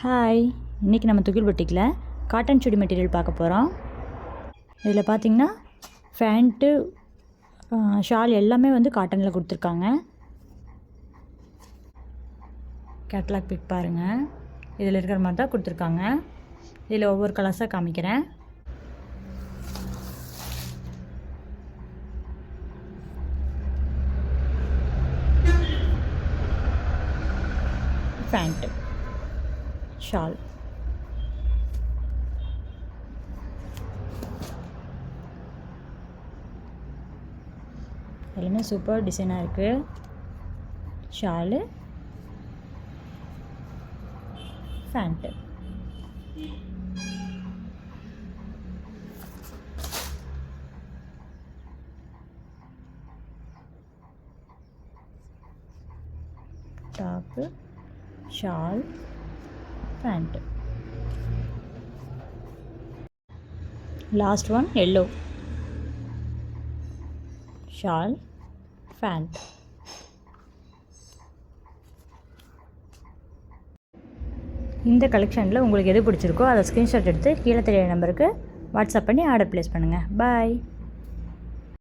Hi, இன்றைக்கி நம்ம துகில் பொட்டிக்கில் cotton சுடி material பார்க்க போகிறோம். இதில் பார்த்திங்கன்னா ஃபேண்ட்டு, ஷால் எல்லாமே வந்து காட்டனில் கொடுத்துருக்காங்க. கேட்லாக் பிக் பாருங்கள், இதில் இருக்கிற மாதிரி தான் கொடுத்துருக்காங்க. இதில் ஒவ்வொரு கலர்ஸாக காமிக்கிறேன். ஃபேண்ட்டு, ஷால், எல்லாமே சூப்பர் டிசைனாக இருக்குது. Shawl, pant. Top, shawl, pant. Last one yellow, shawl, pant. இந்த கலெக்ஷனில் உங்களுக்கு எது பிடிச்சிருக்கோ அதை ஸ்க்ரீன்ஷாட் எடுத்து கீழே தெரிய நம்பருக்கு வாட்ஸ்அப் பண்ணி ஆர்டர் ப்ளேஸ் பண்ணுங்கள். பாய்.